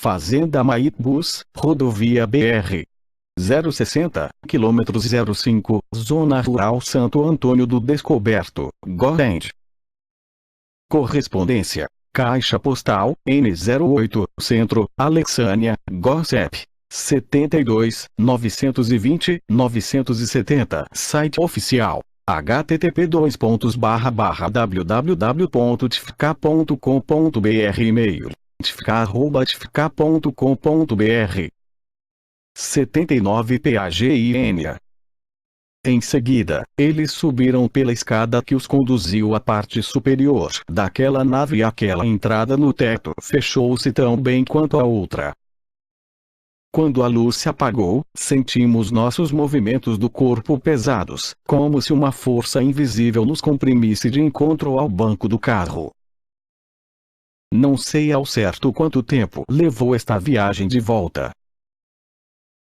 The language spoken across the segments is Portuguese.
Fazenda Maitbus, rodovia BR 060, km 05, Zona Rural Santo Antônio do Descoberto, Goiás. Correspondência: Caixa Postal, N08, Centro, Alexânia, Gossep. 72 920 970. Site oficial: http://www.tfk.com.br. E-mail: tfk@tfk.com.br. 79 PAGIN. Em seguida, eles subiram pela escada que os conduziu à parte superior daquela nave e aquela entrada no teto fechou-se tão bem quanto a outra. Quando a luz se apagou, sentimos nossos movimentos do corpo pesados, como se uma força invisível nos comprimisse de encontro ao banco do carro. Não sei ao certo quanto tempo levou esta viagem de volta.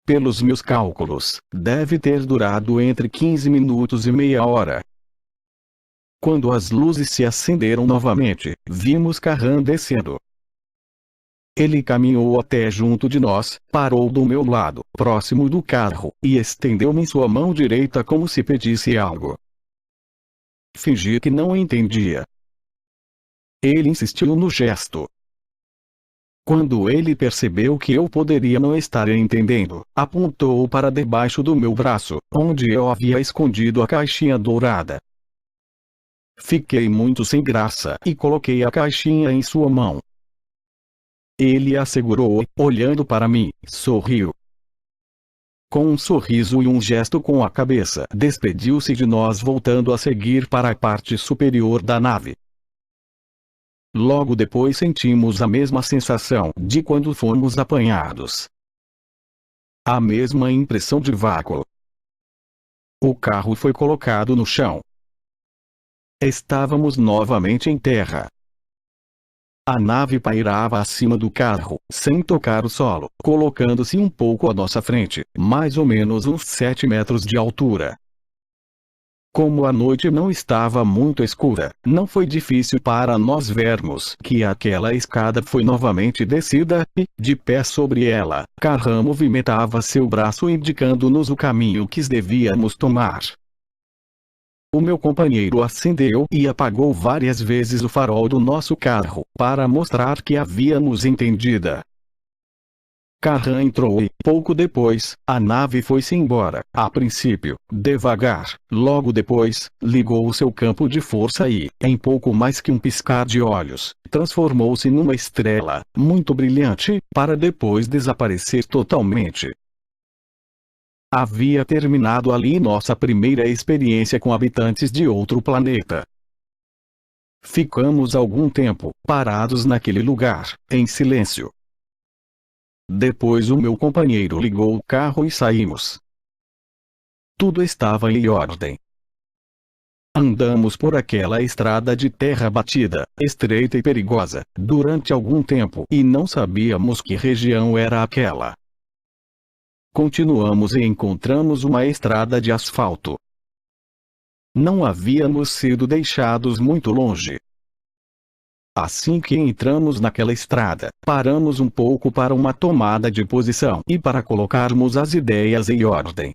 Pelos meus cálculos, deve ter durado entre 15 minutos e meia hora. Quando as luzes se acenderam novamente, vimos Carran descendo. Ele caminhou até junto de nós, parou do meu lado, próximo do carro, e estendeu-me sua mão direita como se pedisse algo. Fingi que não entendia. Ele insistiu no gesto. Quando ele percebeu que eu poderia não estar entendendo, apontou para debaixo do meu braço, onde eu havia escondido a caixinha dourada. Fiquei muito sem graça e coloquei a caixinha em sua mão. Ele a segurou, olhando para mim, sorriu. Com um sorriso e um gesto com a cabeça, despediu-se de nós, voltando a seguir para a parte superior da nave. Logo depois sentimos a mesma sensação de quando fomos apanhados. A mesma impressão de vácuo. O carro foi colocado no chão. Estávamos novamente em terra. A nave pairava acima do carro, sem tocar o solo, colocando-se um pouco à nossa frente, mais ou menos uns 7 metros de altura. Como a noite não estava muito escura, não foi difícil para nós vermos que aquela escada foi novamente descida, e, de pé sobre ela, Carran movimentava seu braço indicando-nos o caminho que devíamos tomar. O meu companheiro acendeu e apagou várias vezes o farol do nosso carro, para mostrar que havíamos entendida. Carran entrou e, pouco depois, a nave foi-se embora, a princípio, devagar. Logo depois, ligou o seu campo de força e, em pouco mais que um piscar de olhos, transformou-se numa estrela, muito brilhante, para depois desaparecer totalmente. Havia terminado ali nossa primeira experiência com habitantes de outro planeta. Ficamos algum tempo, parados naquele lugar, em silêncio. Depois o meu companheiro ligou o carro e saímos. Tudo estava em ordem. Andamos por aquela estrada de terra batida, estreita e perigosa, durante algum tempo e não sabíamos que região era aquela. Continuamos e encontramos uma estrada de asfalto. Não havíamos sido deixados muito longe. Assim que entramos naquela estrada, paramos um pouco para uma tomada de posição e para colocarmos as ideias em ordem.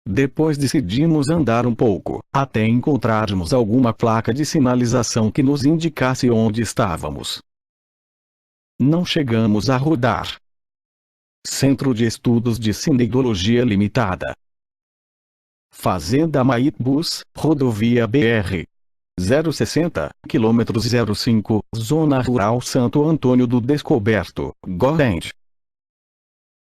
Depois decidimos andar um pouco, até encontrarmos alguma placa de sinalização que nos indicasse onde estávamos. Não chegamos a rodar. Centro de Estudos de Cinedologia Limitada. Fazenda Maitbus, rodovia BR 060, km 05, Zona Rural Santo Antônio do Descoberto, Goiás.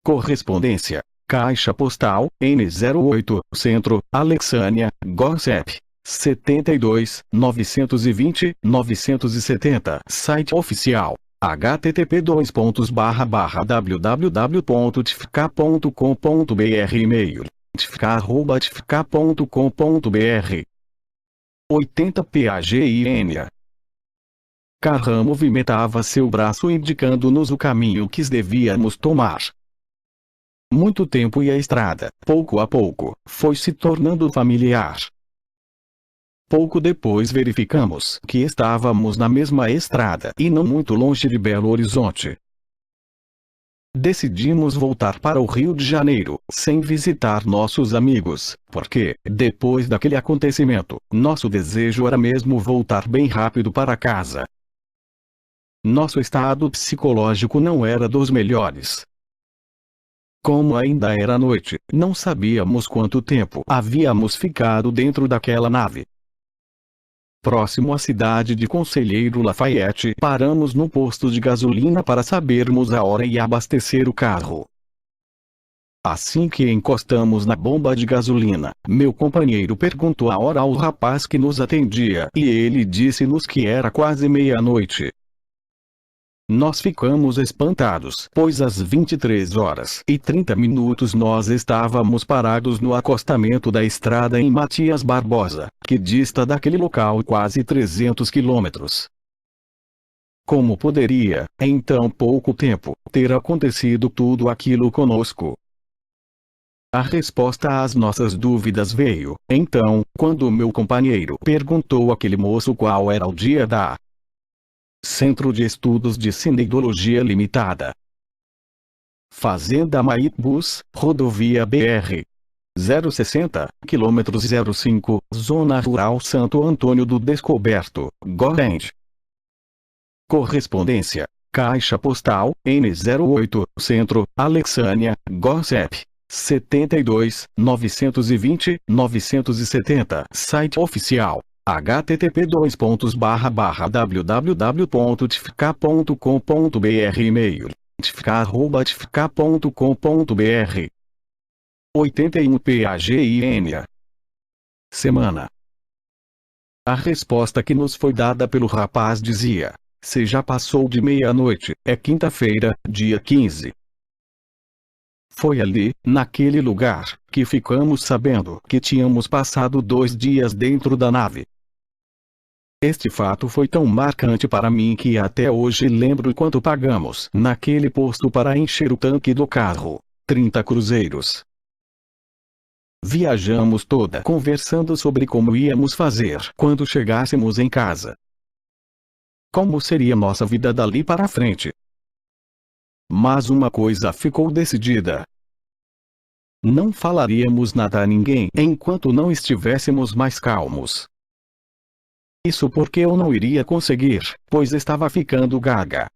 Correspondência: Caixa Postal, N08, Centro, Alexânia, Gossep. 72 920 970. Site oficial: http://www.tfk.com.br. E-mail: tfk@tfk.com.br. 80 PAGIN. Carran movimentava seu braço indicando-nos o caminho que devíamos tomar. Muito tempo e a estrada, pouco a pouco, foi se tornando familiar. Pouco depois verificamos que estávamos na mesma estrada e não muito longe de Belo Horizonte. Decidimos voltar para o Rio de Janeiro, sem visitar nossos amigos, porque, depois daquele acontecimento, nosso desejo era mesmo voltar bem rápido para casa. Nosso estado psicológico não era dos melhores. Como ainda era noite, não sabíamos quanto tempo havíamos ficado dentro daquela nave. Próximo à cidade de Conselheiro Lafayette, paramos no posto de gasolina para sabermos a hora e abastecer o carro. Assim que encostamos na bomba de gasolina, meu companheiro perguntou a hora ao rapaz que nos atendia e ele disse-nos que era quase meia-noite. Nós ficamos espantados, pois às 23h30 nós estávamos parados no acostamento da estrada em Matias Barbosa, que dista daquele local quase 300 quilômetros. Como poderia, em tão pouco tempo, ter acontecido tudo aquilo conosco? A resposta às nossas dúvidas veio, então, quando meu companheiro perguntou àquele moço qual era o dia da Centro de Estudos de Cinedologia Limitada. Fazenda Maitbus, rodovia BR 060, quilômetros 05, Zona Rural Santo Antônio do Descoberto, Goiás. Correspondência: Caixa Postal, N08, Centro, Alexânia, Gossep. 72, 920, 970. Site oficial: http://www.tfk.com.br. E-mail: tfk@tfk.com.br. 81 PAGIN. Semana. A resposta que nos foi dada pelo rapaz dizia: se já passou de meia-noite, é quinta-feira, dia 15. Foi ali, naquele lugar, que ficamos sabendo que tínhamos passado 2 dias dentro da nave. Este fato foi tão marcante para mim que até hoje lembro quanto pagamos naquele posto para encher o tanque do carro: 30 cruzeiros. Viajamos toda conversando sobre como íamos fazer quando chegássemos em casa. Como seria nossa vida dali para frente. Mas uma coisa ficou decidida. Não falaríamos nada a ninguém enquanto não estivéssemos mais calmos. Isso porque eu não iria conseguir, pois estava ficando gaga.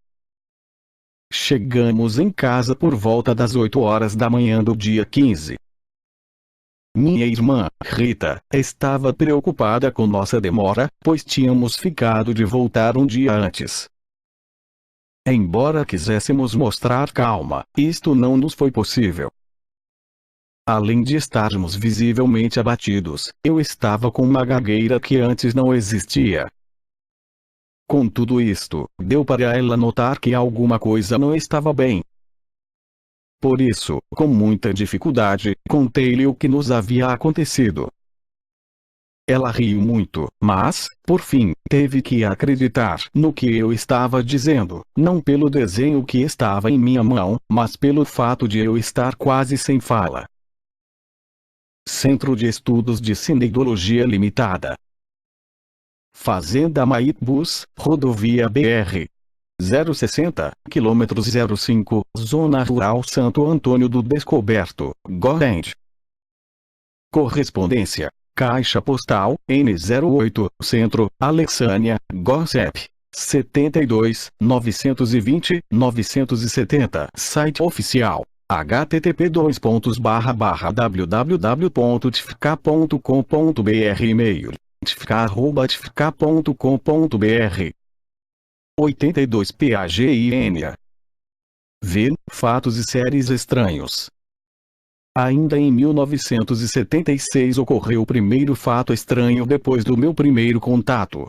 Chegamos em casa por volta das 8h da manhã do dia 15. Minha irmã, Rita, estava preocupada com nossa demora, pois tínhamos ficado de voltar um dia antes. Embora quiséssemos mostrar calma, isto não nos foi possível. Além de estarmos visivelmente abatidos, eu estava com uma gagueira que antes não existia. Com tudo isto, deu para ela notar que alguma coisa não estava bem. Por isso, com muita dificuldade, contei-lhe o que nos havia acontecido. Ela riu muito, mas, por fim, teve que acreditar no que eu estava dizendo, não pelo desenho que estava em minha mão, mas pelo fato de eu estar quase sem fala. Centro de Estudos de Cinedologia Limitada. Fazenda Maitbus, rodovia BR 060, quilômetros 05, Zona Rural Santo Antônio do Descoberto, Goiás. Correspondência: Caixa Postal, N08, Centro, Alexânia, Gossep. 72, 920, 970. Site oficial: http://www.tfk.com.br. E-mail: tfk@tfk.com.br. 82 PAGIN. V. Fatos e séries estranhos. Ainda em 1976 ocorreu o primeiro fato estranho depois do meu primeiro contato.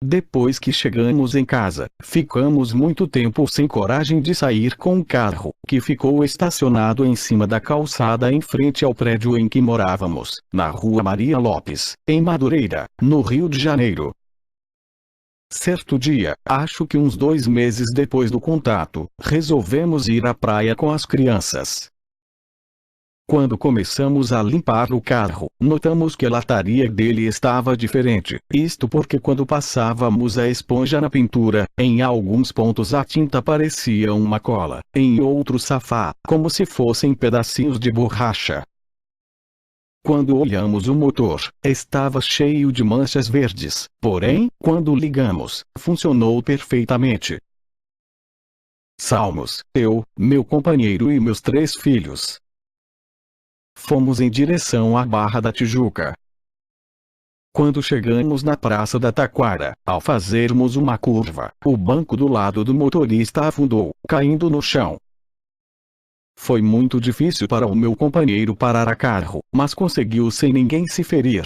Depois que chegamos em casa, ficamos muito tempo sem coragem de sair com o carro, que ficou estacionado em cima da calçada em frente ao prédio em que morávamos, na Rua Maria Lopes, em Madureira, no Rio de Janeiro. Certo dia, acho que uns 2 meses depois do contato, resolvemos ir à praia com as crianças. Quando começamos a limpar o carro, notamos que a lataria dele estava diferente. Isto porque quando passávamos a esponja na pintura, em alguns pontos a tinta parecia uma cola, em outros safá, como se fossem pedacinhos de borracha. Quando olhamos o motor, estava cheio de manchas verdes, porém, quando ligamos, funcionou perfeitamente. Saímos, eu, meu companheiro e meus 3 filhos. Fomos em direção à Barra da Tijuca. Quando chegamos na Praça da Taquara, ao fazermos uma curva, o banco do lado do motorista afundou, caindo no chão. Foi muito difícil para o meu companheiro parar o carro, mas conseguiu sem ninguém se ferir.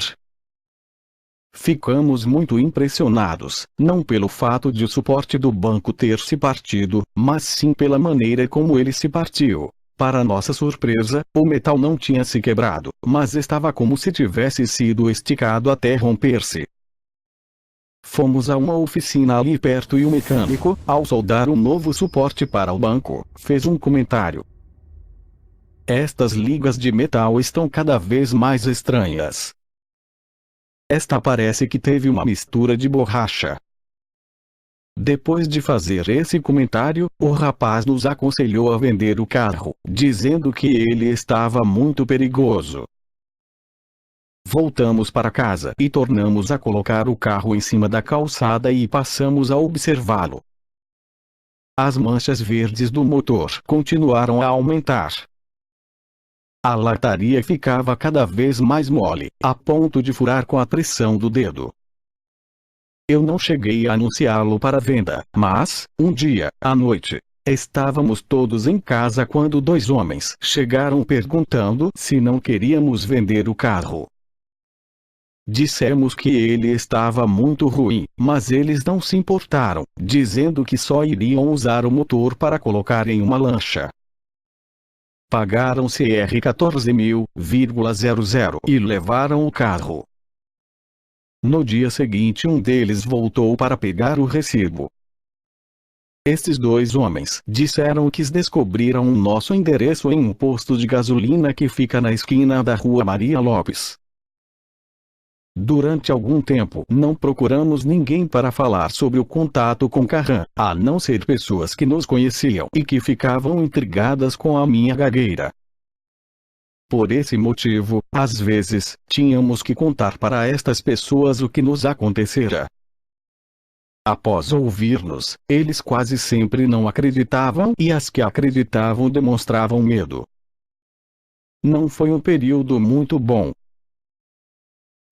Ficamos muito impressionados, não pelo fato de o suporte do banco ter se partido, mas sim pela maneira como ele se partiu. Para nossa surpresa, o metal não tinha se quebrado, mas estava como se tivesse sido esticado até romper-se. Fomos a uma oficina ali perto e o mecânico, ao soldar um novo suporte para o banco, fez um comentário. Estas ligas de metal estão cada vez mais estranhas. Esta parece que teve uma mistura de borracha. Depois de fazer esse comentário, o rapaz nos aconselhou a vender o carro, dizendo que ele estava muito perigoso. Voltamos para casa e tornamos a colocar o carro em cima da calçada e passamos a observá-lo. As manchas verdes do motor continuaram a aumentar. A lataria ficava cada vez mais mole, a ponto de furar com a pressão do dedo. Eu não cheguei a anunciá-lo para venda, mas, um dia, à noite, estávamos todos em casa quando 2 homens chegaram perguntando se não queríamos vender o carro. Dissemos que ele estava muito ruim, mas eles não se importaram, dizendo que só iriam usar o motor para colocar em uma lancha. Pagaram CR 14.000,00 e levaram o carro. No dia seguinte um deles voltou para pegar o recibo. Estes 2 homens disseram que descobriram o nosso endereço em um posto de gasolina que fica na esquina da Rua Maria Lopes. Durante algum tempo não procuramos ninguém para falar sobre o contato com Carran, a não ser pessoas que nos conheciam e que ficavam intrigadas com a minha gagueira. Por esse motivo, às vezes, tínhamos que contar para estas pessoas o que nos acontecera. Após ouvir-nos, eles quase sempre não acreditavam e as que acreditavam demonstravam medo. Não foi um período muito bom.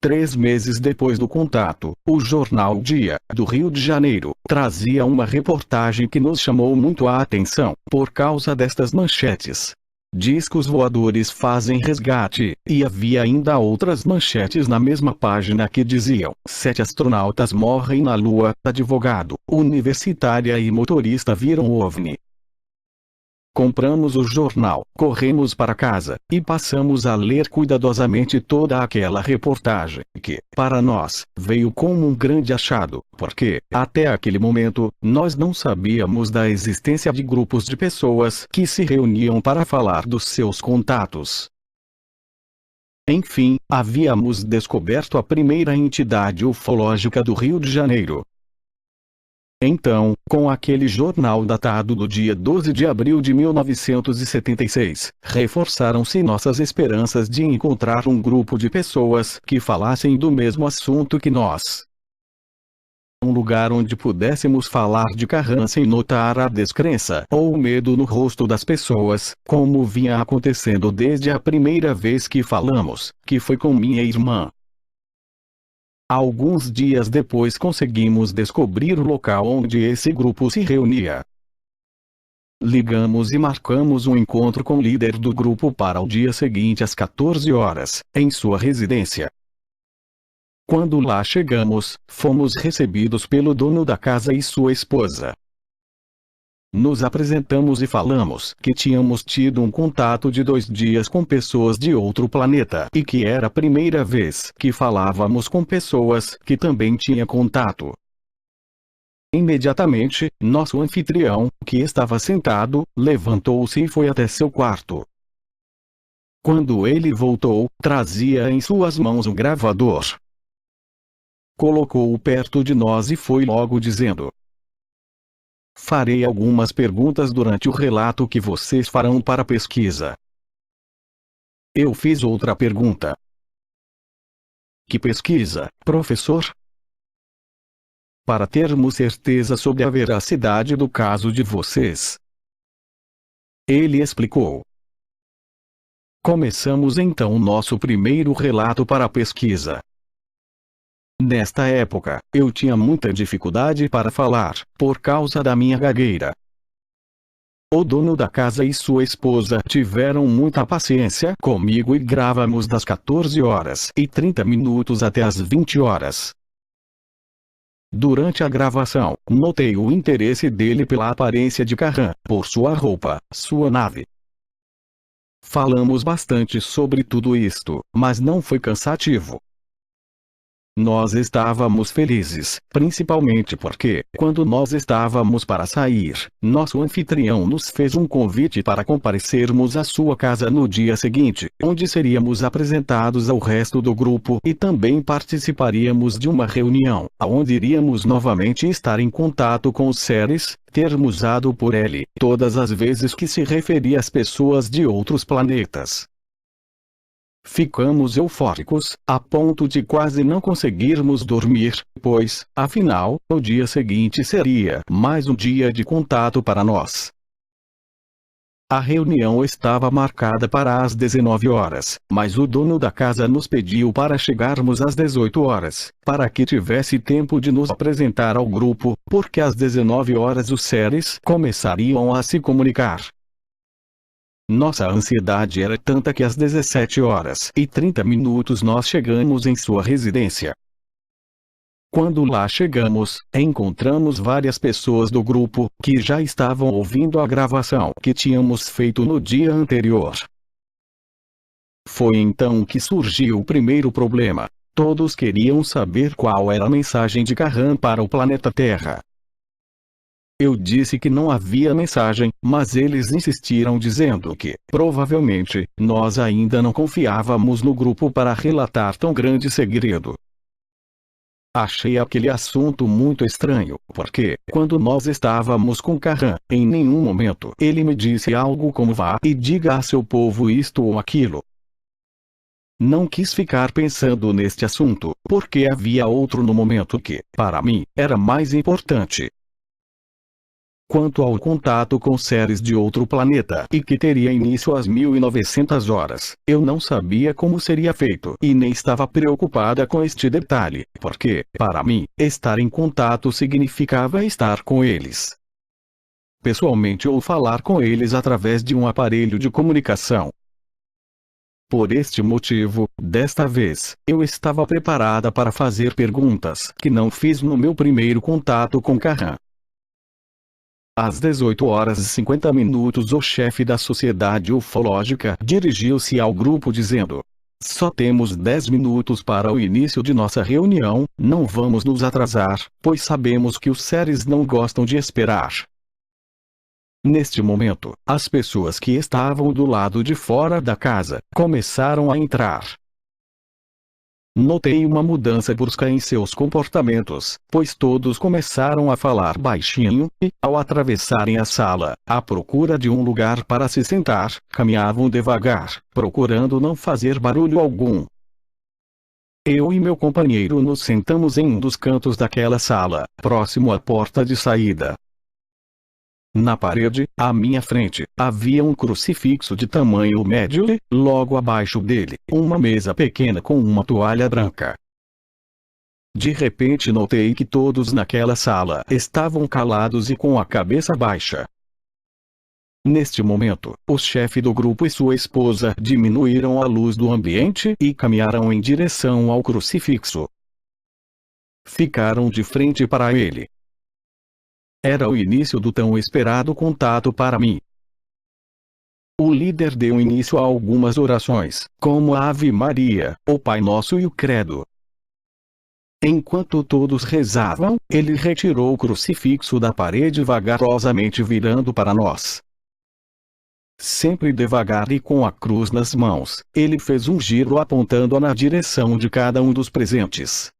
3 meses depois do contato, o jornal Dia, do Rio de Janeiro, trazia uma reportagem que nos chamou muito a atenção, por causa destas manchetes. Discos voadores fazem resgate, e havia ainda outras manchetes na mesma página que diziam: 7 astronautas morrem na Lua, advogado, universitária e motorista viram OVNI. Compramos o jornal, corremos para casa, e passamos a ler cuidadosamente toda aquela reportagem, que, para nós, veio como um grande achado, porque, até aquele momento, nós não sabíamos da existência de grupos de pessoas que se reuniam para falar dos seus contatos. Enfim, havíamos descoberto a primeira entidade ufológica do Rio de Janeiro. Então, com aquele jornal datado do dia 12 de abril de 1976, reforçaram-se nossas esperanças de encontrar um grupo de pessoas que falassem do mesmo assunto que nós. Um lugar onde pudéssemos falar de Carran sem notar a descrença ou o medo no rosto das pessoas, como vinha acontecendo desde a primeira vez que falamos, que foi com minha irmã. Alguns dias depois conseguimos descobrir o local onde esse grupo se reunia. Ligamos e marcamos um encontro com o líder do grupo para o dia seguinte às 14 horas, em sua residência. Quando lá chegamos, fomos recebidos pelo dono da casa e sua esposa. Nos apresentamos e falamos que tínhamos tido um contato de 2 dias com pessoas de outro planeta e que era a primeira vez que falávamos com pessoas que também tinham contato. Imediatamente, nosso anfitrião, que estava sentado, levantou-se e foi até seu quarto. Quando ele voltou, trazia em suas mãos um gravador. Colocou-o perto de nós e foi logo dizendo: farei algumas perguntas durante o relato que vocês farão para a pesquisa. Eu fiz outra pergunta. Que pesquisa, professor? Para termos certeza sobre a veracidade do caso de vocês. Ele explicou. Começamos então nosso primeiro relato para a pesquisa. Nesta época, eu tinha muita dificuldade para falar, por causa da minha gagueira. O dono da casa e sua esposa tiveram muita paciência comigo e gravamos das 14h30 até as 20h. Durante a gravação, notei o interesse dele pela aparência de Carran, por sua roupa, sua nave. Falamos bastante sobre tudo isto, mas não foi cansativo. Nós estávamos felizes, principalmente porque, quando nós estávamos para sair, nosso anfitrião nos fez um convite para comparecermos à sua casa no dia seguinte, onde seríamos apresentados ao resto do grupo e também participaríamos de uma reunião, onde iríamos novamente estar em contato com os seres, termo usado por ele, todas as vezes que se referia às pessoas de outros planetas. Ficamos eufóricos, a ponto de quase não conseguirmos dormir, pois, afinal, o dia seguinte seria mais um dia de contato para nós. A reunião estava marcada para as 19h, mas o dono da casa nos pediu para chegarmos às 18h, para que tivesse tempo de nos apresentar ao grupo, porque às 19h os seres começariam a se comunicar. Nossa ansiedade era tanta que às 17h30 nós chegamos em sua residência. Quando lá chegamos, encontramos várias pessoas do grupo, que já estavam ouvindo a gravação que tínhamos feito no dia anterior. Foi então que surgiu o primeiro problema. Todos queriam saber qual era a mensagem de Carran para o planeta Terra. Eu disse que não havia mensagem, mas eles insistiram dizendo que, provavelmente, nós ainda não confiávamos no grupo para relatar tão grande segredo. Achei aquele assunto muito estranho, porque, quando nós estávamos com Carran, em nenhum momento ele me disse algo como vá e diga a seu povo isto ou aquilo. Não quis ficar pensando neste assunto, porque havia outro no momento que, para mim, era mais importante. Quanto ao contato com seres de outro planeta e que teria início às 1900h, eu não sabia como seria feito e nem estava preocupada com este detalhe, porque, para mim, estar em contato significava estar com eles pessoalmente ou falar com eles através de um aparelho de comunicação. Por este motivo, desta vez, eu estava preparada para fazer perguntas que não fiz no meu primeiro contato com Carran. Às 18h50 o chefe da sociedade ufológica dirigiu-se ao grupo dizendo: só temos 10 minutos para o início de nossa reunião, não vamos nos atrasar, pois sabemos que os seres não gostam de esperar. Neste momento, as pessoas que estavam do lado de fora da casa começaram a entrar. Notei uma mudança brusca em seus comportamentos, pois todos começaram a falar baixinho, e, ao atravessarem a sala, à procura de um lugar para se sentar, caminhavam devagar, procurando não fazer barulho algum. Eu e meu companheiro nos sentamos em um dos cantos daquela sala, próximo à porta de saída. Na parede, à minha frente, havia um crucifixo de tamanho médio e, logo abaixo dele, uma mesa pequena com uma toalha branca. De repente notei que todos naquela sala estavam calados e com a cabeça baixa. Neste momento, o chefe do grupo e sua esposa diminuíram a luz do ambiente e caminharam em direção ao crucifixo. Ficaram de frente para ele. Era o início do tão esperado contato para mim. O líder deu início a algumas orações, como a Ave Maria, o Pai Nosso e o Credo. Enquanto todos rezavam, ele retirou o crucifixo da parede vagarosamente virando para nós. Sempre devagar e com a cruz nas mãos, ele fez um giro apontando na direção de cada um dos presentes.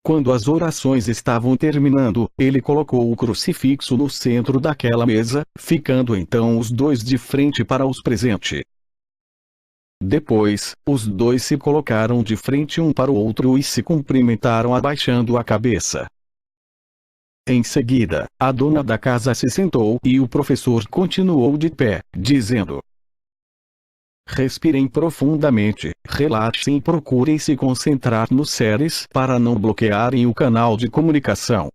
Quando as orações estavam terminando, ele colocou o crucifixo no centro daquela mesa, ficando então os dois de frente para os presentes. Depois, os dois se colocaram de frente um para o outro e se cumprimentaram abaixando a cabeça. Em seguida, a dona da casa se sentou e o professor continuou de pé, dizendo: respirem profundamente, relaxem e procurem se concentrar nos séries para não bloquearem o canal de comunicação.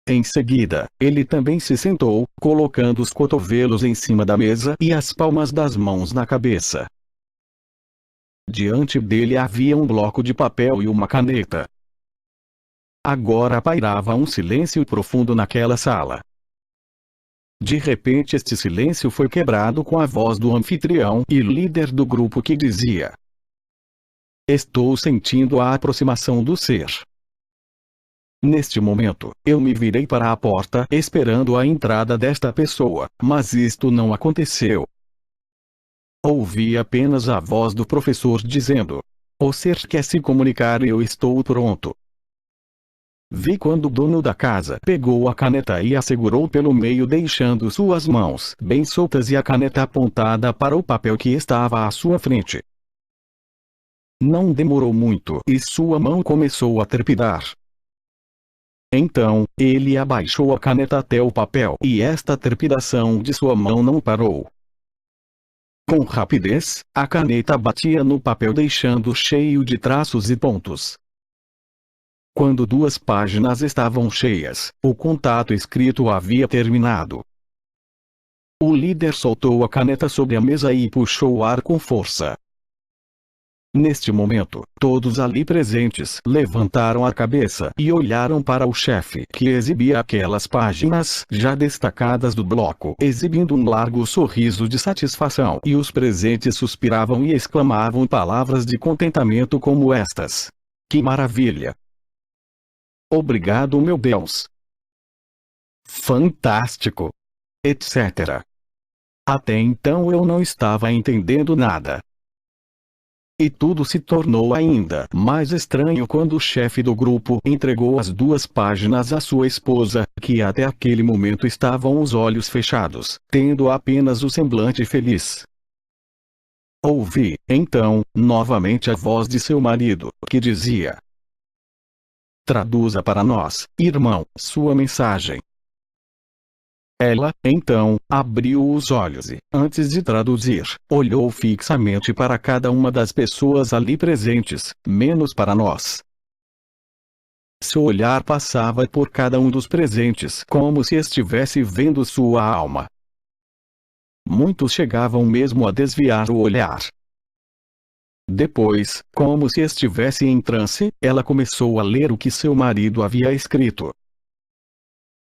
Em seguida, ele também se sentou, colocando os cotovelos em cima da mesa e as palmas das mãos na cabeça. Diante dele havia um bloco de papel e uma caneta. Agora pairava um silêncio profundo naquela sala. De repente este silêncio foi quebrado com a voz do anfitrião e líder do grupo que dizia: estou sentindo a aproximação do ser. Neste momento, eu me virei para a porta esperando a entrada desta pessoa, mas isto não aconteceu. Ouvi apenas a voz do professor dizendo: o ser quer se comunicar e eu estou pronto. Vi quando o dono da casa pegou a caneta e a segurou pelo meio deixando suas mãos bem soltas e a caneta apontada para o papel que estava à sua frente. Não demorou muito e sua mão começou a trepidar. Então, ele abaixou a caneta até o papel e esta trepidação de sua mão não parou. Com rapidez, a caneta batia no papel deixando cheio de traços e pontos. Quando 2 páginas estavam cheias, o contato escrito havia terminado. O líder soltou a caneta sobre a mesa e puxou o ar com força. Neste momento, todos ali presentes levantaram a cabeça e olharam para o chefe que exibia aquelas páginas já destacadas do bloco, exibindo um largo sorriso de satisfação, e os presentes suspiravam e exclamavam palavras de contentamento como estas: que maravilha! Obrigado, meu Deus! Fantástico! Etc. Até então eu não estava entendendo nada. E tudo se tornou ainda mais estranho quando o chefe do grupo entregou as 2 páginas à sua esposa, que até aquele momento estavam os olhos fechados, tendo apenas o semblante feliz. Ouvi, então, novamente a voz de seu marido, que dizia: traduza para nós, irmão, sua mensagem. Ela, então, abriu os olhos e, antes de traduzir, olhou fixamente para cada uma das pessoas ali presentes, menos para nós. Seu olhar passava por cada um dos presentes como se estivesse vendo sua alma. Muitos chegavam mesmo a desviar o olhar. Depois, como se estivesse em transe, ela começou a ler o que seu marido havia escrito.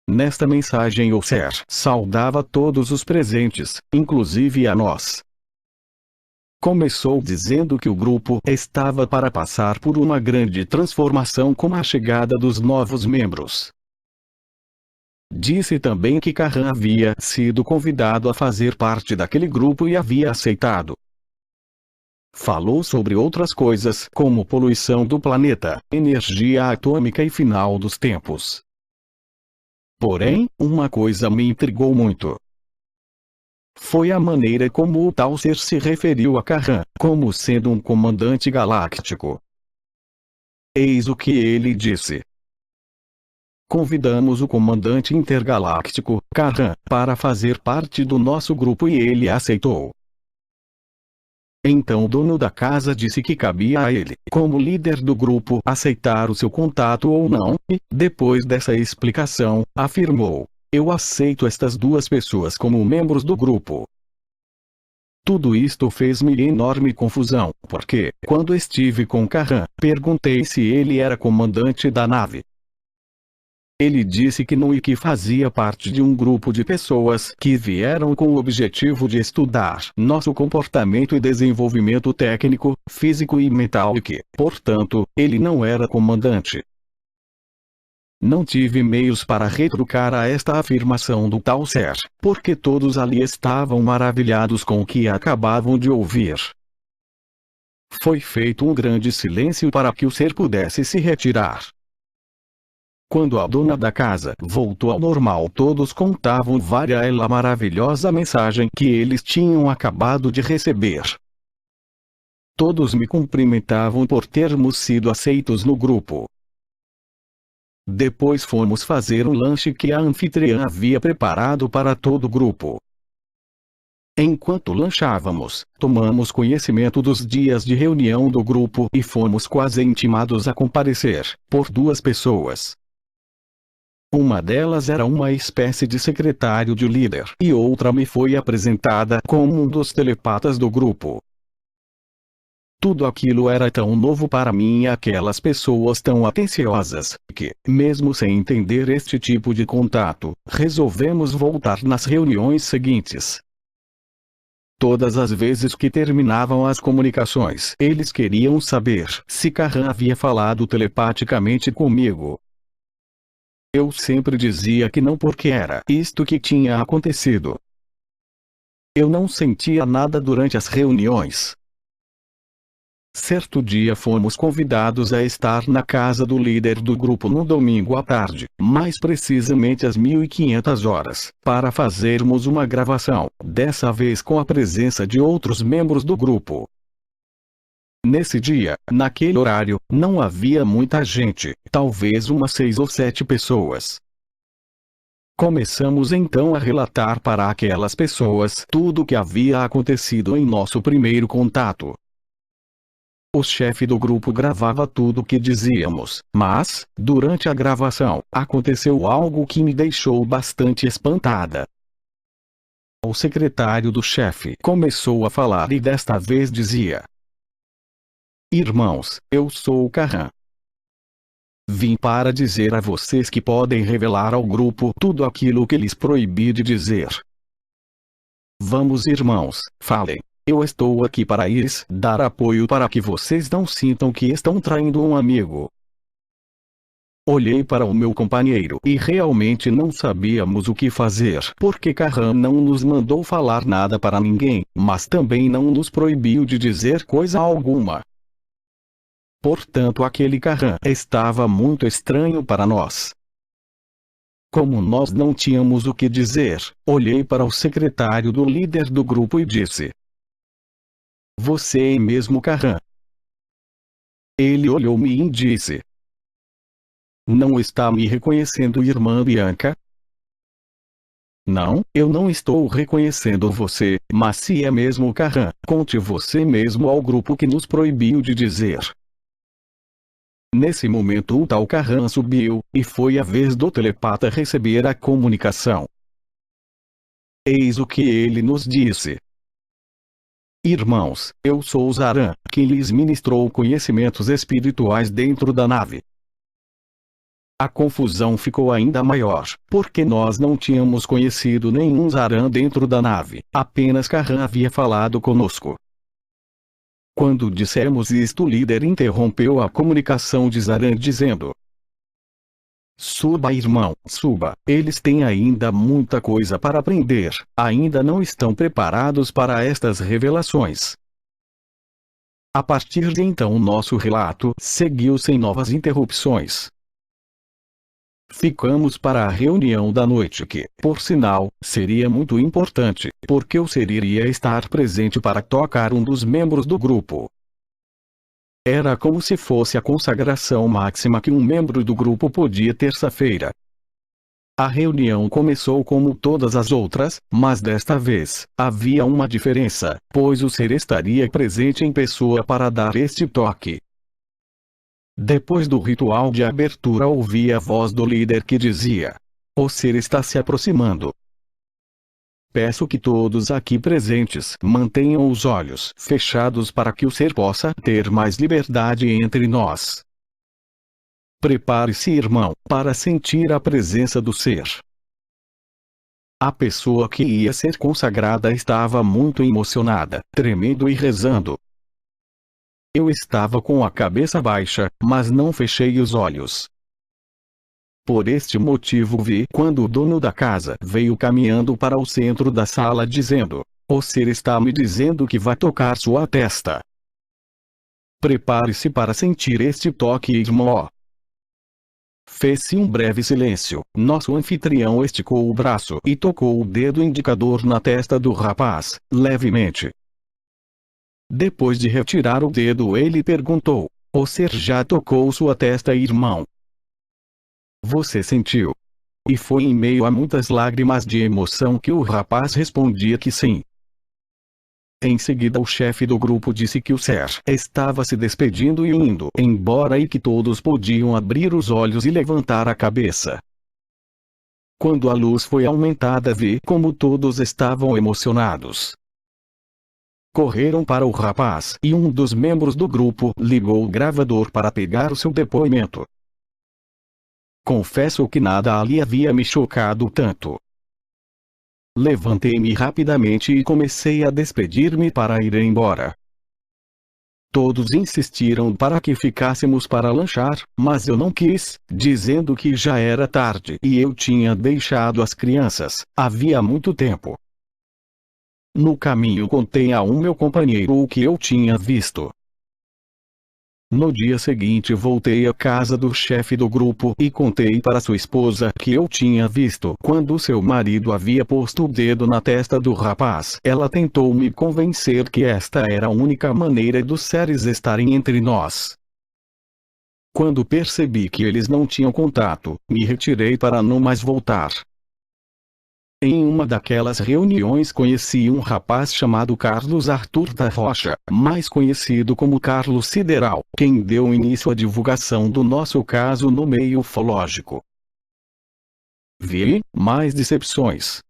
Nesta mensagem o ser saudava todos os presentes, inclusive a nós. Começou dizendo que o grupo estava para passar por uma grande transformação com a chegada dos novos membros. Disse também que Karan havia sido convidado a fazer parte daquele grupo e havia aceitado. Falou sobre outras coisas como poluição do planeta, energia atômica e final dos tempos. Porém, uma coisa me intrigou muito. Foi a maneira como o tal ser se referiu a Karan, como sendo um comandante galáctico. Eis o que ele disse: convidamos o comandante intergaláctico, Karan, para fazer parte do nosso grupo e ele aceitou. Então o dono da casa disse que cabia a ele, como líder do grupo, aceitar o seu contato ou não, e, depois dessa explicação, afirmou: eu aceito estas 2 pessoas como membros do grupo. Tudo isto fez-me enorme confusão, porque, quando estive com Karan, perguntei se ele era comandante da nave. Ele disse que não e que fazia parte de um grupo de pessoas que vieram com o objetivo de estudar nosso comportamento e desenvolvimento técnico, físico e mental e que, portanto, ele não era comandante. Não tive meios para retrucar a esta afirmação do tal ser, porque todos ali estavam maravilhados com o que acabavam de ouvir. Foi feito um grande silêncio para que o ser pudesse se retirar. Quando a dona da casa voltou ao normal, todos contavam ela a maravilhosa mensagem que eles tinham acabado de receber. Todos me cumprimentavam por termos sido aceitos no grupo. Depois fomos fazer um lanche que a anfitriã havia preparado para todo o grupo. Enquanto lanchávamos, tomamos conhecimento dos dias de reunião do grupo e fomos quase intimados a comparecer, por 2 pessoas. Uma delas era uma espécie de secretário de líder e outra me foi apresentada como um dos telepatas do grupo. Tudo aquilo era tão novo para mim e aquelas pessoas tão atenciosas, que, mesmo sem entender este tipo de contato, resolvemos voltar nas reuniões seguintes. Todas as vezes que terminavam as comunicações, eles queriam saber se Kahan havia falado telepaticamente comigo. Eu sempre dizia que não, porque era isto que tinha acontecido. Eu não sentia nada durante as reuniões. Certo dia fomos convidados a estar na casa do líder do grupo no domingo à tarde, mais precisamente às 1500 horas, para fazermos uma gravação, dessa vez com a presença de outros membros do grupo. Nesse dia, naquele horário, não havia muita gente, talvez umas 6 ou 7 pessoas. Começamos então a relatar para aquelas pessoas tudo o que havia acontecido em nosso primeiro contato. O chefe do grupo gravava tudo o que dizíamos, mas, durante a gravação, aconteceu algo que me deixou bastante espantada. O secretário do chefe começou a falar e desta vez dizia: Irmãos, eu sou o Kahan. Vim para dizer a vocês que podem revelar ao grupo tudo aquilo que lhes proibi de dizer. Vamos, irmãos, falem. Eu estou aqui para lhes dar apoio para que vocês não sintam que estão traindo um amigo. Olhei para o meu companheiro e realmente não sabíamos o que fazer, porque Kahan não nos mandou falar nada para ninguém, mas também não nos proibiu de dizer coisa alguma. Portanto, aquele Kahan estava muito estranho para nós. Como nós não tínhamos o que dizer, olhei para o secretário do líder do grupo e disse: Você é mesmo Kahan? Ele olhou-me e disse: Não está me reconhecendo, irmã Bianca? Não, eu não estou reconhecendo você, mas se é mesmo Kahan, conte você mesmo ao grupo que nos proibiu de dizer. Nesse momento o tal Kahan subiu, e foi a vez do telepata receber a comunicação. Eis o que ele nos disse: Irmãos, eu sou Zaran, quem lhes ministrou conhecimentos espirituais dentro da nave. A confusão ficou ainda maior, porque nós não tínhamos conhecido nenhum Zaran dentro da nave, apenas Kahan havia falado conosco. Quando dissemos isto, o líder interrompeu a comunicação de Zaran dizendo: Suba, irmão, suba, eles têm ainda muita coisa para aprender, ainda não estão preparados para estas revelações. A partir de então nosso relato seguiu sem novas interrupções. Ficamos para a reunião da noite que, por sinal, seria muito importante, porque o ser iria estar presente para tocar um dos membros do grupo. Era como se fosse a consagração máxima que um membro do grupo podia terça-feira. A reunião começou como todas as outras, mas desta vez, havia uma diferença, pois o ser estaria presente em pessoa para dar este toque. Depois do ritual de abertura ouvi a voz do líder que dizia: O ser está se aproximando. Peço que todos aqui presentes mantenham os olhos fechados para que o ser possa ter mais liberdade entre nós. Prepare-se, irmão, para sentir a presença do ser. A pessoa que ia ser consagrada estava muito emocionada, tremendo e rezando. Eu estava com a cabeça baixa, mas não fechei os olhos. Por este motivo vi quando o dono da casa veio caminhando para o centro da sala dizendo: "O ser está me dizendo que vai tocar sua testa. Prepare-se para sentir este toque, irmão." Fez-se um breve silêncio. Nosso anfitrião esticou o braço e tocou o dedo indicador na testa do rapaz, levemente. Depois de retirar o dedo, ele perguntou: "O ser já tocou sua testa, irmão? Você sentiu?" E foi em meio a muitas lágrimas de emoção que o rapaz respondia que sim. Em seguida, o chefe do grupo disse que o ser estava se despedindo e indo embora e que todos podiam abrir os olhos e levantar a cabeça. Quando a luz foi aumentada, vi como todos estavam emocionados. Correram para o rapaz e um dos membros do grupo ligou o gravador para pegar o seu depoimento. Confesso que nada ali havia me chocado tanto. Levantei-me rapidamente e comecei a despedir-me para ir embora. Todos insistiram para que ficássemos para lanchar, mas eu não quis, dizendo que já era tarde e eu tinha deixado as crianças havia muito tempo. No caminho contei a meu companheiro o que eu tinha visto. No dia seguinte voltei à casa do chefe do grupo e contei para sua esposa que eu tinha visto quando seu marido havia posto o dedo na testa do rapaz. Ela tentou me convencer que esta era a única maneira dos seres estarem entre nós. Quando percebi que eles não tinham contato, me retirei para não mais voltar. Em uma daquelas reuniões conheci um rapaz chamado Carlos Arthur da Rocha, mais conhecido como Carlos Sideral, quem deu início à divulgação do nosso caso no meio ufológico. Vi mais decepções.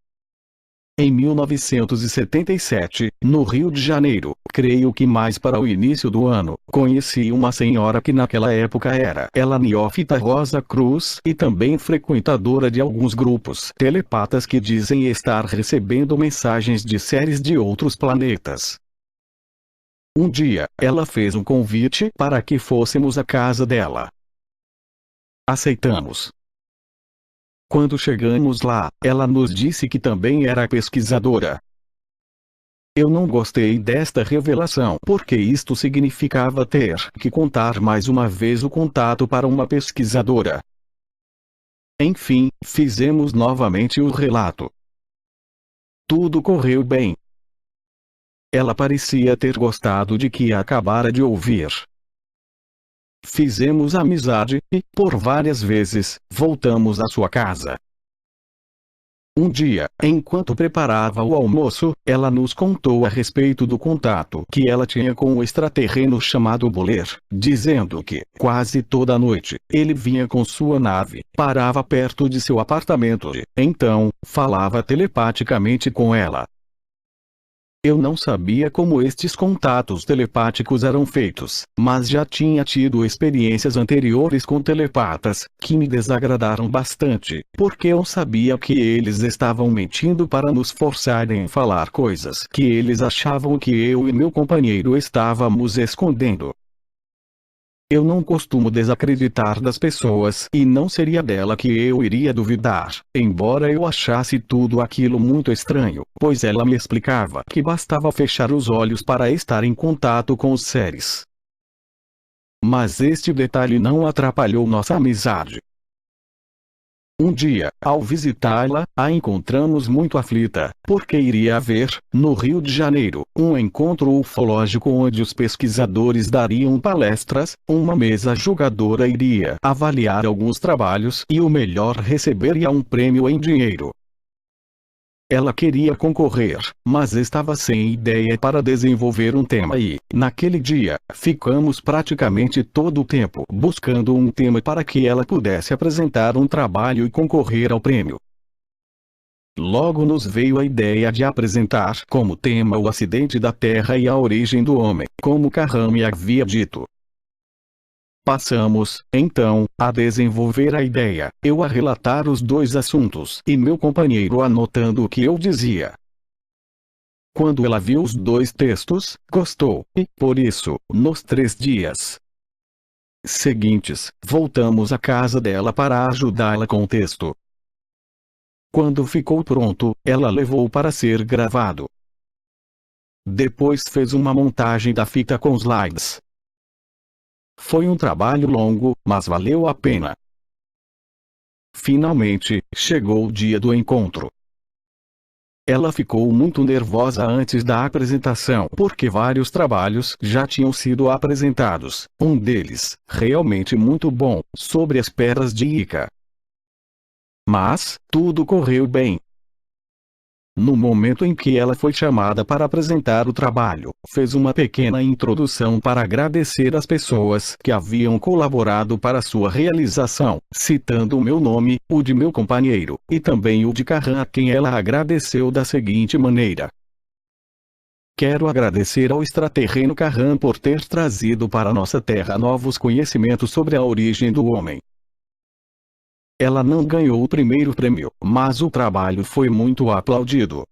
Em 1977, no Rio de Janeiro, creio que mais para o início do ano, conheci uma senhora que naquela época era ela neófita Rosa Cruz e também frequentadora de alguns grupos telepatas que dizem estar recebendo mensagens de seres de outros planetas. Um dia, ela fez um convite para que fôssemos à casa dela. Aceitamos. Quando chegamos lá, ela nos disse que também era pesquisadora. Eu não gostei desta revelação porque isto significava ter que contar mais uma vez o contato para uma pesquisadora. Enfim, fizemos novamente o relato. Tudo correu bem. Ela parecia ter gostado de que acabara de ouvir. Fizemos amizade e, por várias vezes, voltamos à sua casa. Um dia, enquanto preparava o almoço, ela nos contou a respeito do contato que ela tinha com o extraterreno chamado Buller, dizendo que, quase toda noite, ele vinha com sua nave, parava perto de seu apartamento e, então, falava telepaticamente com ela. Eu não sabia como estes contatos telepáticos eram feitos, mas já tinha tido experiências anteriores com telepatas, que me desagradaram bastante, porque eu sabia que eles estavam mentindo para nos forçarem a falar coisas que eles achavam que eu e meu companheiro estávamos escondendo. Eu não costumo desacreditar das pessoas e não seria dela que eu iria duvidar, embora eu achasse tudo aquilo muito estranho, pois ela me explicava que bastava fechar os olhos para estar em contato com os seres. Mas este detalhe não atrapalhou nossa amizade. Um dia, ao visitá-la, a encontramos muito aflita, porque iria haver, no Rio de Janeiro, um encontro ufológico onde os pesquisadores dariam palestras, uma mesa julgadora iria avaliar alguns trabalhos e o melhor receberia um prêmio em dinheiro. Ela queria concorrer, mas estava sem ideia para desenvolver um tema e, naquele dia, ficamos praticamente todo o tempo buscando um tema para que ela pudesse apresentar um trabalho e concorrer ao prêmio. Logo nos veio a ideia de apresentar como tema o acidente da Terra e a origem do homem, como Carrame havia dito. Passamos, então, a desenvolver a ideia, eu a relatar os dois assuntos e meu companheiro anotando o que eu dizia. Quando ela viu os dois textos, gostou, e, por isso, nos 3 dias seguintes, voltamos à casa dela para ajudá-la com o texto. Quando ficou pronto, ela levou para ser gravado. Depois fez uma montagem da fita com slides. Foi um trabalho longo, mas valeu a pena. Finalmente, chegou o dia do encontro. Ela ficou muito nervosa antes da apresentação porque vários trabalhos já tinham sido apresentados, um deles, realmente muito bom, sobre as pedras de Ica. Mas, tudo correu bem. No momento em que ela foi chamada para apresentar o trabalho, fez uma pequena introdução para agradecer as pessoas que haviam colaborado para sua realização, citando o meu nome, o de meu companheiro, e também o de Karan, a quem ela agradeceu da seguinte maneira: quero agradecer ao extraterreno Karan por ter trazido para nossa Terra novos conhecimentos sobre a origem do homem. Ela não ganhou o primeiro prêmio, mas o trabalho foi muito aplaudido.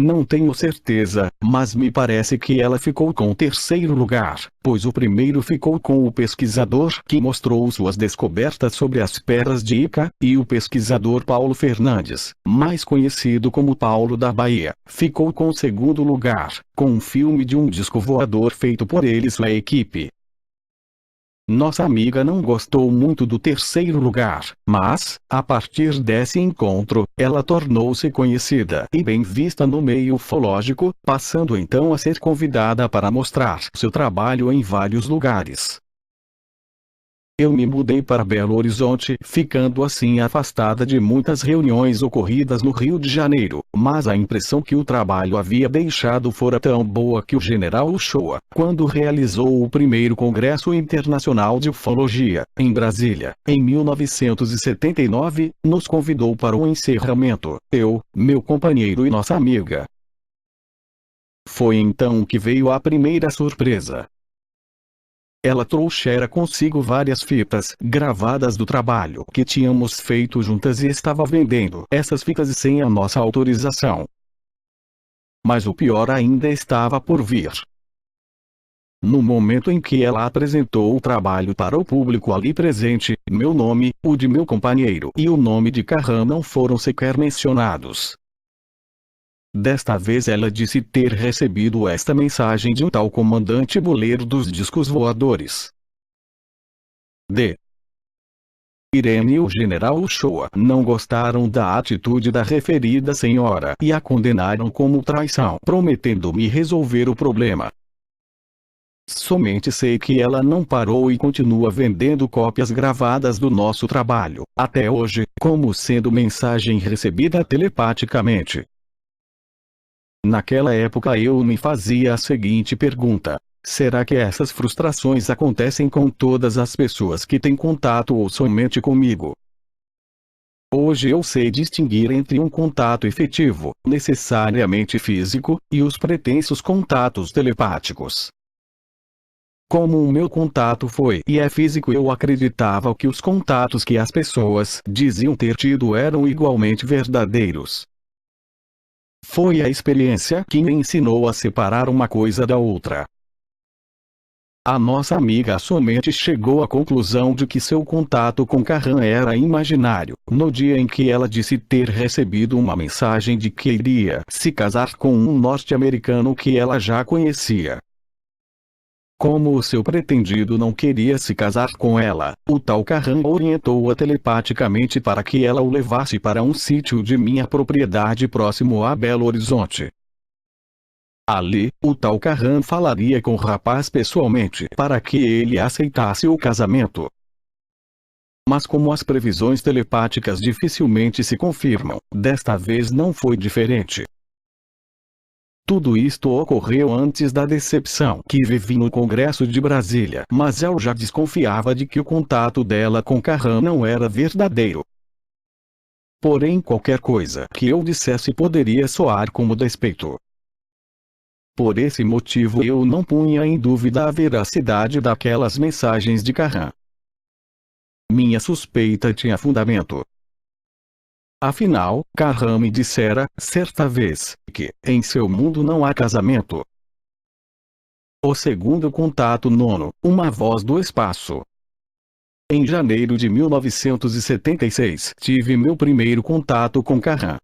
Não tenho certeza, mas me parece que ela ficou com o terceiro lugar, pois o primeiro ficou com o pesquisador que mostrou suas descobertas sobre as pedras de Ica, e o pesquisador Paulo Fernandes, mais conhecido como Paulo da Bahia, ficou com o segundo lugar, com um filme de um disco voador feito por ele e sua equipe. Nossa amiga não gostou muito do terceiro lugar, mas, a partir desse encontro, ela tornou-se conhecida e bem vista no meio ufológico, passando então a ser convidada para mostrar seu trabalho em vários lugares. Eu me mudei para Belo Horizonte, ficando assim afastada de muitas reuniões ocorridas no Rio de Janeiro, mas a impressão que o trabalho havia deixado fora tão boa que o General Uchoa, quando realizou o primeiro Congresso Internacional de Ufologia, em Brasília, em 1979, nos convidou para o encerramento, eu, meu companheiro e nossa amiga. Foi então que veio a primeira surpresa. Ela trouxera consigo várias fitas gravadas do trabalho que tínhamos feito juntas e estava vendendo essas fitas sem a nossa autorização. Mas o pior ainda estava por vir. No momento em que ela apresentou o trabalho para o público ali presente, meu nome, o de meu companheiro e o nome de Karan não foram sequer mencionados. Desta vez ela disse ter recebido esta mensagem de um tal comandante boleiro dos discos voadores. D. Irene e o General Uchoa não gostaram da atitude da referida senhora e a condenaram como traição, prometendo-me resolver o problema. Somente sei que ela não parou e continua vendendo cópias gravadas do nosso trabalho, até hoje, como sendo mensagem recebida telepaticamente. Naquela época eu me fazia a seguinte pergunta: será que essas frustrações acontecem com todas as pessoas que têm contato ou somente comigo? Hoje eu sei distinguir entre um contato efetivo, necessariamente físico, e os pretensos contatos telepáticos. Como o meu contato foi e é físico, eu acreditava que os contatos que as pessoas diziam ter tido eram igualmente verdadeiros. Foi a experiência que me ensinou a separar uma coisa da outra. A nossa amiga somente chegou à conclusão de que seu contato com Karan era imaginário, no dia em que ela disse ter recebido uma mensagem de que iria se casar com um norte-americano que ela já conhecia. Como o seu pretendido não queria se casar com ela, o tal Karan orientou-a telepaticamente para que ela o levasse para um sítio de minha propriedade próximo a Belo Horizonte. Ali, o tal Karan falaria com o rapaz pessoalmente para que ele aceitasse o casamento. Mas como as previsões telepáticas dificilmente se confirmam, desta vez não foi diferente. Tudo isto ocorreu antes da decepção que vivi no Congresso de Brasília, mas eu já desconfiava de que o contato dela com Karan não era verdadeiro. Porém, qualquer coisa que eu dissesse poderia soar como despeito. Por esse motivo eu não punha em dúvida a veracidade daquelas mensagens de Karan. Minha suspeita tinha fundamento. Afinal, Karan me dissera, certa vez, que, em seu mundo não há casamento. O segundo contato nono, uma voz do espaço. Em janeiro de 1976, tive meu primeiro contato com Kahan.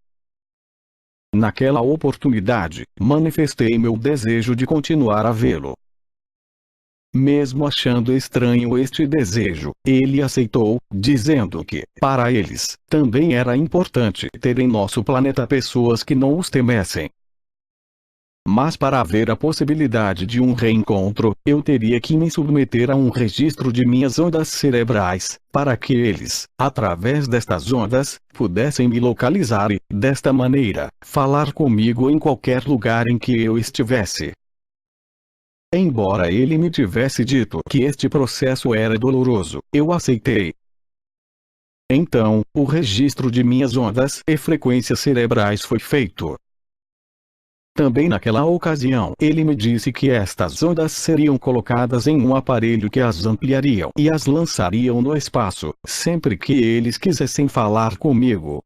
Naquela oportunidade, manifestei meu desejo de continuar a vê-lo. Mesmo achando estranho este desejo, ele aceitou, dizendo que, para eles, também era importante ter em nosso planeta pessoas que não os temessem. Mas para haver a possibilidade de um reencontro, eu teria que me submeter a um registro de minhas ondas cerebrais, para que eles, através destas ondas, pudessem me localizar e, desta maneira, falar comigo em qualquer lugar em que eu estivesse. Embora ele me tivesse dito que este processo era doloroso, eu aceitei. Então, o registro de minhas ondas e frequências cerebrais foi feito. Também naquela ocasião, ele me disse que estas ondas seriam colocadas em um aparelho que as ampliariam e as lançariam no espaço, sempre que eles quisessem falar comigo.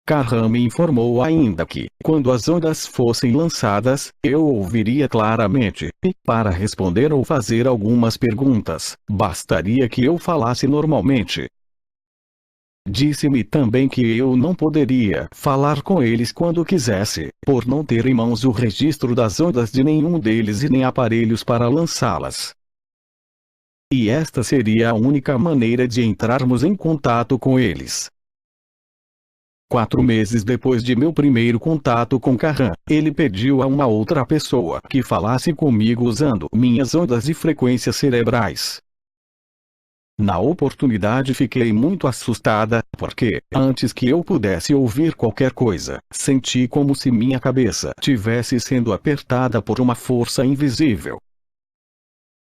Kahan me informou ainda que, quando as ondas fossem lançadas, eu ouviria claramente, e, para responder ou fazer algumas perguntas, bastaria que eu falasse normalmente. Disse-me também que eu não poderia falar com eles quando quisesse, por não ter em mãos o registro das ondas de nenhum deles e nem aparelhos para lançá-las. E esta seria a única maneira de entrarmos em contato com eles. 4 meses depois de meu primeiro contato com Kahan, ele pediu a uma outra pessoa que falasse comigo usando minhas ondas de frequências cerebrais. Na oportunidade fiquei muito assustada, porque, antes que eu pudesse ouvir qualquer coisa, senti como se minha cabeça tivesse sendo apertada por uma força invisível.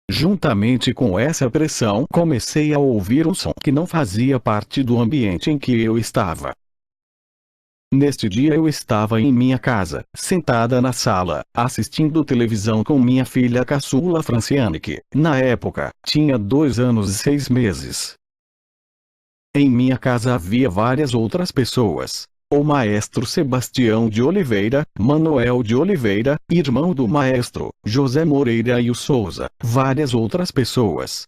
Juntamente com essa pressão, comecei a ouvir um som que não fazia parte do ambiente em que eu estava. Neste dia eu estava em minha casa, sentada na sala, assistindo televisão com minha filha caçula Franciane que, na época, tinha 2 anos e 6 meses. Em minha casa havia várias outras pessoas. O maestro Sebastião de Oliveira, Manuel de Oliveira, irmão do maestro, José Moreira e o Souza, várias outras pessoas.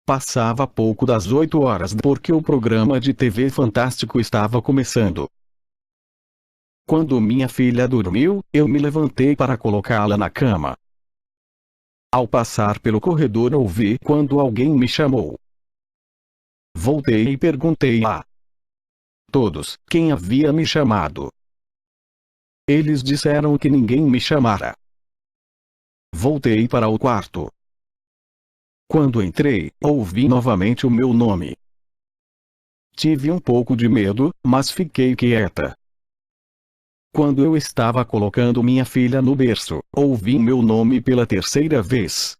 Passava pouco das 8 horas porque o programa de TV Fantástico estava começando. Quando minha filha dormiu, eu me levantei para colocá-la na cama. Ao passar pelo corredor ouvi quando alguém me chamou. Voltei e perguntei a todos quem havia me chamado. Eles disseram que ninguém me chamara. Voltei para o quarto. Quando entrei, ouvi novamente o meu nome. Tive um pouco de medo, mas fiquei quieta. Quando eu estava colocando minha filha no berço, ouvi meu nome pela 3ª vez.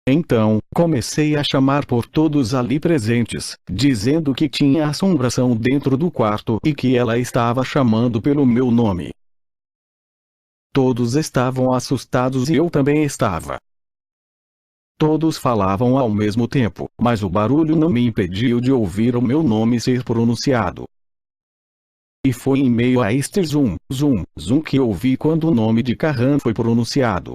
Então, comecei a chamar por todos ali presentes, dizendo que tinha assombração dentro do quarto e que ela estava chamando pelo meu nome. Todos estavam assustados e eu também estava. Todos falavam ao mesmo tempo, mas o barulho não me impediu de ouvir o meu nome ser pronunciado. E foi em meio a este zum, zum, zum que ouvi quando o nome de Kahan foi pronunciado.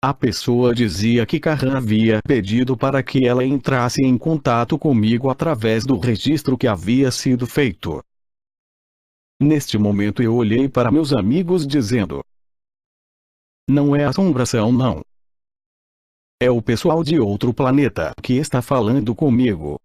A pessoa dizia que Kahan havia pedido para que ela entrasse em contato comigo através do registro que havia sido feito. Neste momento eu olhei para meus amigos dizendo: não é assombração não. É o pessoal de outro planeta que está falando comigo.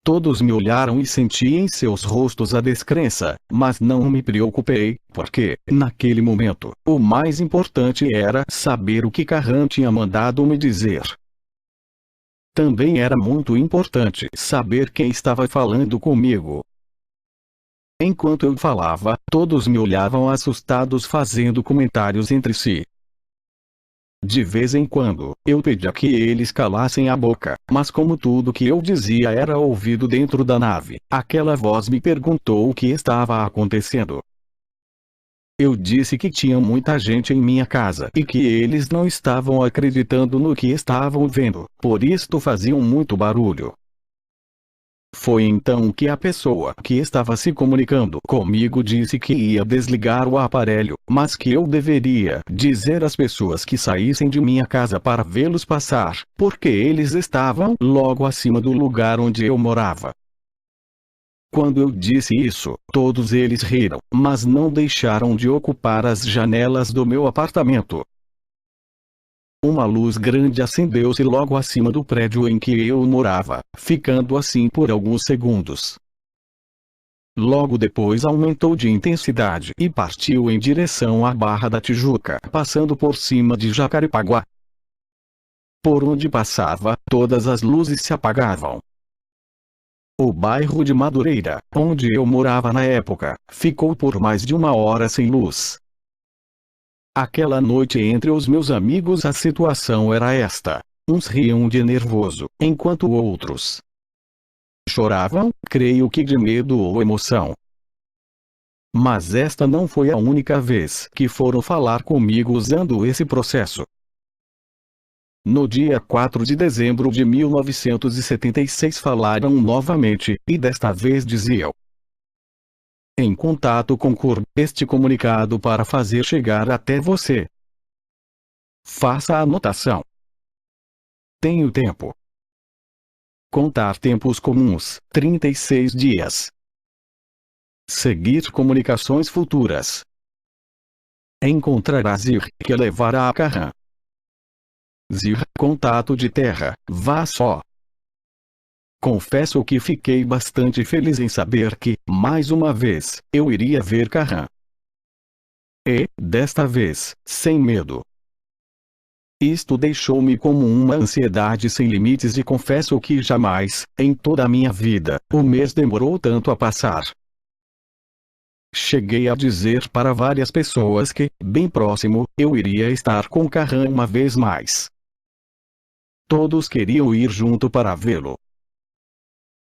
Todos me olharam e senti em seus rostos a descrença, mas não me preocupei, porque, naquele momento, o mais importante era saber o que Kahan tinha mandado me dizer. Também era muito importante saber quem estava falando comigo. Enquanto eu falava, todos me olhavam assustados fazendo comentários entre si. De vez em quando, eu pedia que eles calassem a boca, mas como tudo que eu dizia era ouvido dentro da nave, aquela voz me perguntou o que estava acontecendo. Eu disse que tinha muita gente em minha casa e que eles não estavam acreditando no que estavam vendo, por isto faziam muito barulho. Foi então que a pessoa que estava se comunicando comigo disse que ia desligar o aparelho, mas que eu deveria dizer às pessoas que saíssem de minha casa para vê-los passar, porque eles estavam logo acima do lugar onde eu morava. Quando eu disse isso, todos eles riram, mas não deixaram de ocupar as janelas do meu apartamento. Uma luz grande acendeu-se logo acima do prédio em que eu morava, ficando assim por alguns segundos. Logo depois aumentou de intensidade e partiu em direção à Barra da Tijuca, passando por cima de Jacarepaguá. Por onde passava, todas as luzes se apagavam. O bairro de Madureira, onde eu morava na época, ficou por mais de 1 hora sem luz. Aquela noite entre os meus amigos a situação era esta. Uns riam de nervoso, enquanto outros choravam, creio que de medo ou emoção. Mas esta não foi a única vez que foram falar comigo usando esse processo. No dia 4 de dezembro de 1976 falaram novamente, e desta vez diziam: em contato com CURB, este comunicado para fazer chegar até você. Faça a anotação. Tenho tempo. Contar tempos comuns, 36 dias. Seguir comunicações futuras. Encontrará Zir, que levará a Carran. Zir, contato de terra, vá só. Confesso que fiquei bastante feliz em saber que, mais uma vez, eu iria ver Carran. E, desta vez, sem medo. Isto deixou-me como uma ansiedade sem limites e confesso que jamais, em toda a minha vida, o mês demorou tanto a passar. Cheguei a dizer para várias pessoas que, bem próximo, eu iria estar com Carran uma vez mais. Todos queriam ir junto para vê-lo.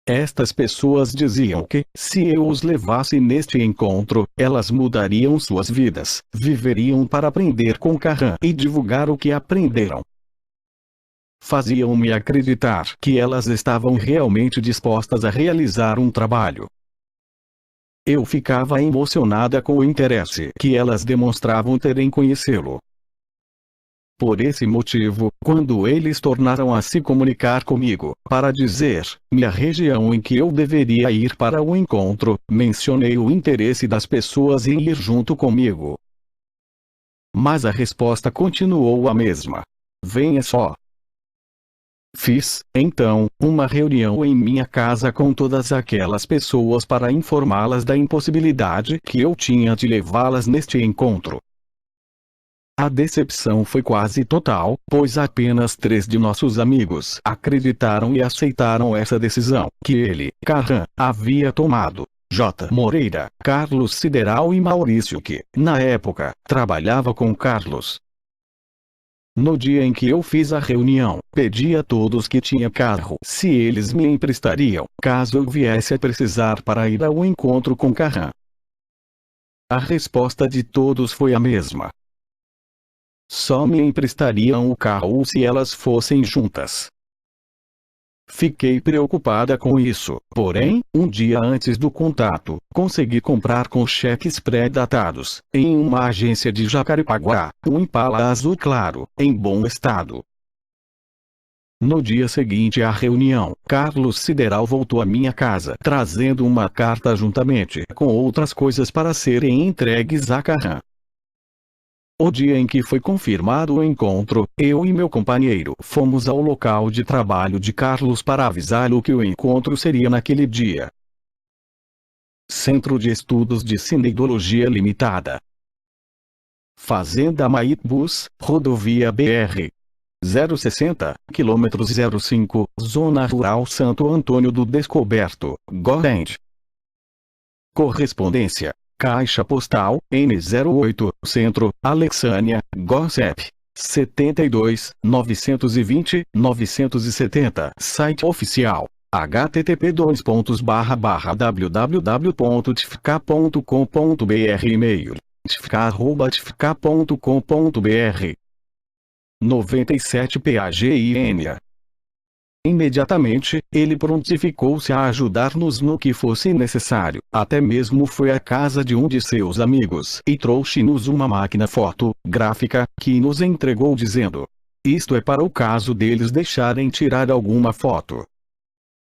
Estas pessoas diziam que, se eu os levasse neste encontro, elas mudariam suas vidas, viveriam para aprender com Carran e divulgar o que aprenderam. Faziam-me acreditar que elas estavam realmente dispostas a realizar um trabalho. Eu ficava emocionada com o interesse que elas demonstravam ter em conhecê-lo. Por esse motivo, quando eles tornaram a se comunicar comigo, para dizer-me a região em que eu deveria ir para o encontro, mencionei o interesse das pessoas em ir junto comigo. Mas a resposta continuou a mesma. Venha só. Fiz, então, uma reunião em minha casa com todas aquelas pessoas para informá-las da impossibilidade que eu tinha de levá-las neste encontro. A decepção foi quase total, pois apenas 3 de nossos amigos acreditaram e aceitaram essa decisão que ele, Carran, havia tomado. J. Moreira, Carlos Sideral e Maurício que, na época, trabalhava com Carlos. No dia em que eu fiz a reunião, pedi a todos que tinha carro se eles me emprestariam, caso eu viesse a precisar para ir ao encontro com Carran. A resposta de todos foi a mesma. Só me emprestariam o carro se elas fossem juntas. Fiquei preocupada com isso, porém, um dia antes do contato, consegui comprar com cheques pré-datados, em uma agência de Jacarepaguá, um Impala azul claro, em bom estado. No dia seguinte à reunião, Carlos Sideral voltou à minha casa trazendo uma carta juntamente com outras coisas para serem entregues a Carran. O dia em que foi confirmado o encontro, eu e meu companheiro fomos ao local de trabalho de Carlos para avisá-lo que o encontro seria naquele dia. Centro de Estudos de Cinedologia Limitada. Fazenda Maitbus, Rodovia BR 060, km 05, Zona Rural Santo Antônio do Descoberto, Goiás. Correspondência. Caixa Postal, N08, Centro, Alexânia, Gossep. 72, 920, 970. Site oficial. http://www.tfk.com.br E-mail. tfk@tfk.com.br 97 PAGIN Imediatamente, ele prontificou-se a ajudar-nos no que fosse necessário. Até mesmo foi à casa de um de seus amigos e trouxe-nos uma máquina fotográfica, que nos entregou dizendo: isto é para o caso deles deixarem tirar alguma foto.